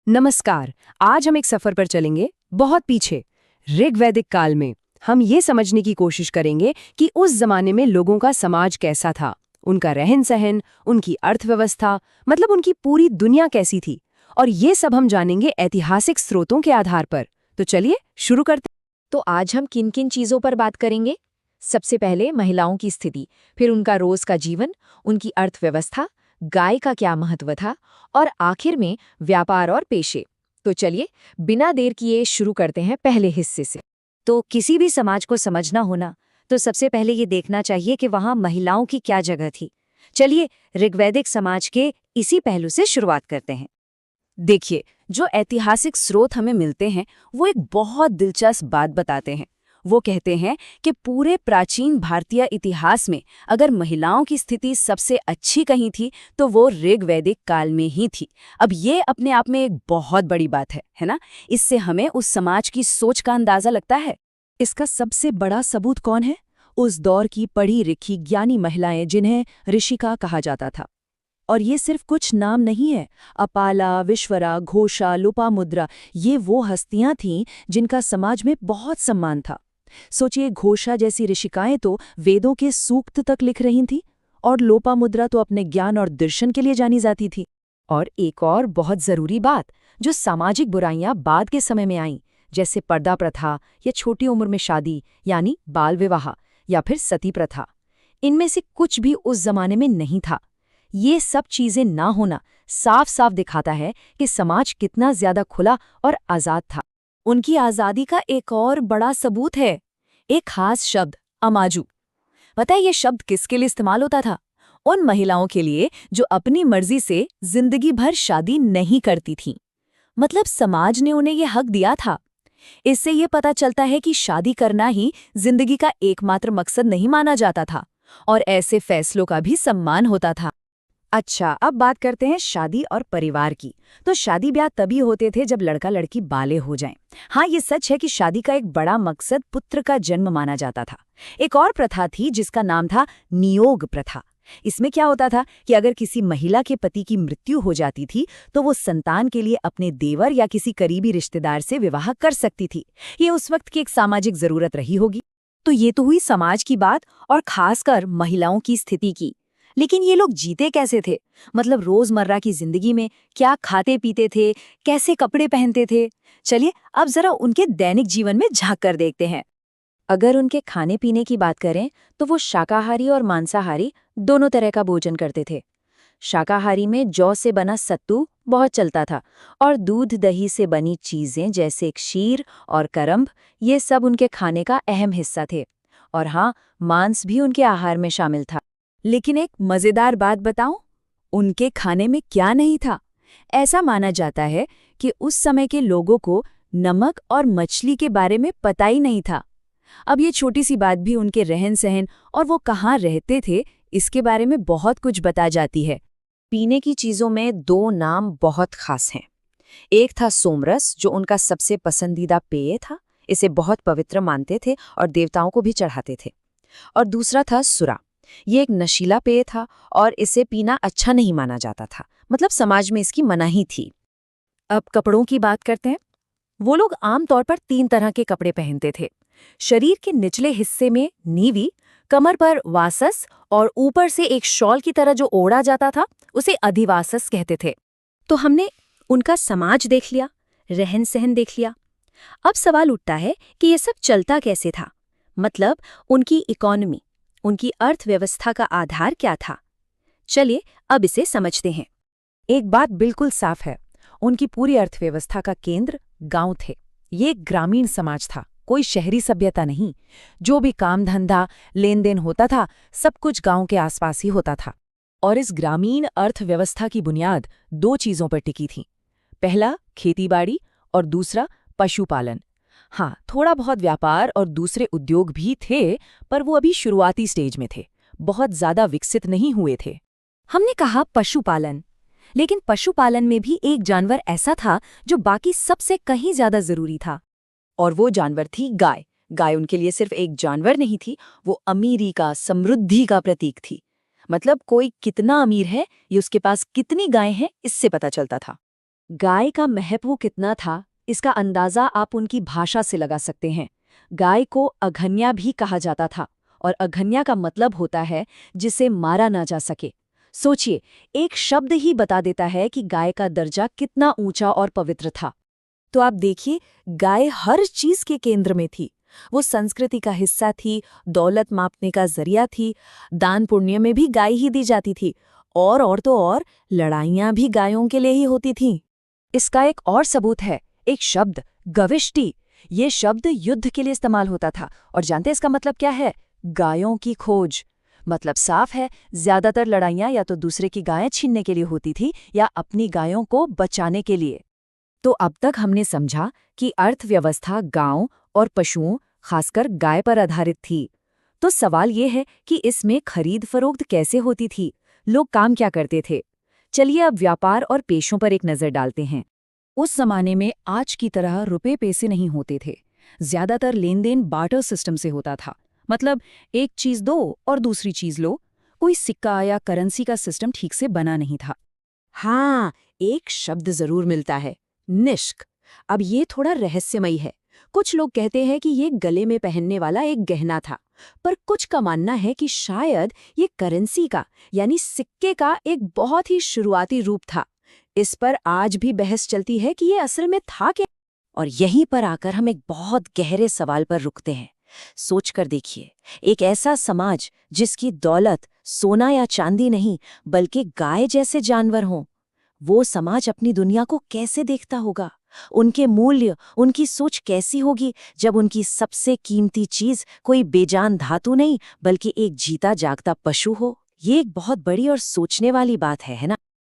नमस्कार। आज हम एक सफर पर चलेंगे बहुत पीछे, ऋग्वैदिक काल में। हम ये समझने की कोशिश करेंगे कि उस जमाने में लोगों का समाज कैसा था, उनका रहन सहन, उनकी अर्थव्यवस्था, मतलब उनकी पूरी दुनिया कैसी थी। और ये सब हम जानेंगे ऐतिहासिक स्रोतों के आधार पर। तो चलिए शुरू करते तो आज हम किन किन चीजों पर बात करेंगे? सबसे पहले महिलाओं की स्थिति, फिर उनका रोज का जीवन, उनकी अर्थव्यवस्था, गाय का क्या महत्व था और आखिर में व्यापार और पेशे। तो चलिए बिना देर किए शुरू करते हैं पहले हिस्से से। तो किसी भी समाज को समझना होना तो सबसे पहले ये देखना चाहिए कि वहाँ महिलाओं की क्या जगह थी। चलिए ऋग्वैदिक समाज के इसी पहलू से शुरुआत करते हैं। देखिए, जो ऐतिहासिक स्रोत हमें मिलते हैं वो एक बहुत दिलचस्प बात बताते हैं। वो कहते हैं कि पूरे प्राचीन भारतीय इतिहास में अगर महिलाओं की स्थिति सबसे अच्छी कहीं थी तो वो ऋग्वैदिक काल में ही थी। अब ये अपने आप में एक बहुत बड़ी बात है ना? इससे हमें उस समाज की सोच का अंदाजा लगता है। इसका सबसे बड़ा सबूत कौन है? उस दौर की पढ़ी लिखी ज्ञानी महिलाएं जिन्हें ऋषिका कहा जाता था। और ये सिर्फ कुछ नाम नहीं है। अपाला, विश्वरा, घोषा, लोपामुद्रा, ये वो हस्तियां थीं जिनका समाज में बहुत सम्मान था। सोचिए, घोषा जैसी ऋषिकाएं तो वेदों के सूक्त तक लिख रही थीं, और लोपामुद्रा तो अपने ज्ञान और दर्शन के लिए जानी जाती थी। और एक और बहुत जरूरी बात, जो सामाजिक बुराइयां बाद के समय में आईं, जैसे पर्दा प्रथा या छोटी उम्र में शादी यानी बाल विवाह या फिर सती प्रथा, इनमें से कुछ भी उस जमाने में नहीं था। ये सब चीजें ना होना साफ साफ दिखाता है कि समाज कितना ज्यादा खुला और आजाद था। उनकी आजादी का एक और बड़ा सबूत है, एक खास शब्द, अमाजू। पता है ये शब्द किसके लिए इस्तेमाल होता था? उन महिलाओं के लिए जो अपनी मर्जी से जिंदगी भर शादी नहीं करती थीं। मतलब समाज ने उन्हें ये हक दिया था। इससे ये पता चलता है कि शादी करना ही जिंदगी का एकमात्र मकसद नहीं माना जाता था, और ऐसे फैसलों का भी सम्मान होता था। अच्छा, अब बात करते हैं शादी और परिवार की। तो शादी ब्याह तभी होते थे जब लड़का लड़की बाले हो जाएं। हाँ, ये सच है कि शादी का एक बड़ा मकसद पुत्र का जन्म माना जाता था। एक और प्रथा थी जिसका नाम था नियोग प्रथा। इसमें क्या होता था कि अगर किसी महिला के पति की मृत्यु हो जाती थी तो वो संतान के लिए अपने देवर या किसी करीबी रिश्तेदार से विवाह कर सकती थी। ये उस वक्त की एक सामाजिक जरूरत रही होगी। तो ये तो हुई समाज की बात, और खासकर महिलाओं की स्थिति की। लेकिन ये लोग जीते कैसे थे? मतलब रोजमर्रा की जिंदगी में क्या खाते पीते थे, कैसे कपड़े पहनते थे? चलिए अब जरा उनके दैनिक जीवन में झांक कर देखते हैं। अगर उनके खाने पीने की बात करें तो वो शाकाहारी और मांसाहारी दोनों तरह का भोजन करते थे। शाकाहारी में जौ से बना सत्तू बहुत चलता था, और दूध दही से बनी चीजें जैसे क्षीर और करम्ब, ये सब उनके खाने का अहम हिस्सा थे। और हाँ, मांस भी उनके आहार में शामिल था। लेकिन एक मजेदार बात बताऊं, उनके खाने में क्या नहीं था? ऐसा माना जाता है कि उस समय के लोगों को नमक और मछली के बारे में पता ही नहीं था। अब ये छोटी सी बात भी उनके रहन सहन और वो कहाँ रहते थे इसके बारे में बहुत कुछ बता जाती है। पीने की चीजों में दो नाम बहुत खास हैं। एक था सोमरस, जो उनका सबसे पसंदीदा पेय था। इसे बहुत पवित्र मानते थे और देवताओं को भी चढ़ाते थे। और दूसरा था सुरा। ये एक नशीला पेय था और इसे पीना अच्छा नहीं माना जाता था, मतलब समाज में इसकी मनाही थी। अब कपड़ों की बात करते हैं। वो लोग आमतौर पर 3 तरह के कपड़े पहनते थे। शरीर के निचले हिस्से में नीवी, कमर पर वासस, और ऊपर से एक शॉल की तरह जो ओढ़ा जाता था उसे अधिवासस कहते थे। तो हमने उनका समाज देख लिया, रहन सहन देख लिया। अब सवाल उठता है कि ये सब चलता कैसे था? मतलब उनकी इकोनॉमी, उनकी अर्थव्यवस्था का आधार क्या था? चलिए अब इसे समझते हैं। एक बात बिल्कुल साफ है, उनकी पूरी अर्थव्यवस्था का केंद्र गांव थे। ये एक ग्रामीण समाज था, कोई शहरी सभ्यता नहीं। जो भी काम धंधा लेन देन होता था सब कुछ गांव के आसपास ही होता था। और इस ग्रामीण अर्थव्यवस्था की बुनियाद 2 चीजों पर टिकी थी। पहला खेतीबाड़ी और दूसरा पशुपालन। हाँ, थोड़ा बहुत व्यापार और दूसरे उद्योग भी थे, पर वो अभी शुरुआती स्टेज में थे, बहुत ज्यादा विकसित नहीं हुए थे। हमने कहा पशुपालन, लेकिन पशुपालन में भी एक जानवर ऐसा था जो बाकी सबसे कहीं ज्यादा जरूरी था, और वो जानवर थी गाय। गाय उनके लिए सिर्फ एक जानवर नहीं थी, वो अमीरी का, समृद्धि का प्रतीक थी। मतलब कोई कितना अमीर है ये उसके पास कितनी गायें हैं इससे पता चलता था। गाय का महत्व कितना था, इसका अंदाजा आप उनकी भाषा से लगा सकते हैं। गाय को अघन्या भी कहा जाता था, और अघन्या का मतलब होता है जिसे मारा ना जा सके। सोचिए, एक शब्द ही बता देता है कि गाय का दर्जा कितना ऊंचा और पवित्र था। तो आप देखिए, गाय हर चीज के केंद्र में थी। वो संस्कृति का हिस्सा थी, दौलत मापने का जरिया थी, दान पुण्य में भी गाय ही दी जाती थी, और तो और लड़ाइयां भी गायों के लिए ही होती थीं। इसका एक और सबूत है, एक शब्द गविष्टि। ये शब्द युद्ध के लिए इस्तेमाल होता था, और जानते हैं इसका मतलब क्या है? गायों की खोज। मतलब साफ है, ज्यादातर लड़ाइयां या तो दूसरे की गायें छीनने के लिए होती थी या अपनी गायों को बचाने के लिए। तो अब तक हमने समझा कि अर्थव्यवस्था गांव और पशुओं, खासकर गाय पर आधारित थी। तो सवाल ये है कि इसमें खरीद फरोख्त कैसे होती थी, लोग काम क्या करते थे? चलिए अब व्यापार और पेशों पर एक नजर डालते हैं। उस जमाने में आज की तरह रुपए पैसे नहीं होते थे। ज्यादातर लेन देन बार्टर सिस्टम से होता था। मतलब एक चीज दो और दूसरी चीज लो। कोई सिक्का या करेंसी का सिस्टम ठीक से बना नहीं था। हाँ, एक शब्द जरूर मिलता है, निष्क। अब ये थोड़ा रहस्यमयी है। कुछ लोग कहते हैं कि ये गले में पहनने वाला एक गहना था, पर कुछ का मानना है कि शायद ये करेंसी का यानी सिक्के का एक बहुत ही शुरुआती रूप था। इस पर आज भी बहस चलती है कि ये असल में था क्या। और यहीं पर आकर हम एक बहुत गहरे सवाल पर रुकते हैं। सोचकर देखिए, एक ऐसा समाज जिसकी दौलत सोना या चांदी नहीं बल्कि गाय जैसे जानवर हों, वो समाज अपनी दुनिया को कैसे देखता होगा? उनके मूल्य, उनकी सोच कैसी होगी जब उनकी सबसे कीमती चीज कोई बेजान धातु नहीं बल्कि एक जीता जागता पशु हो? ये एक बहुत बड़ी और सोचने वाली बात है ना?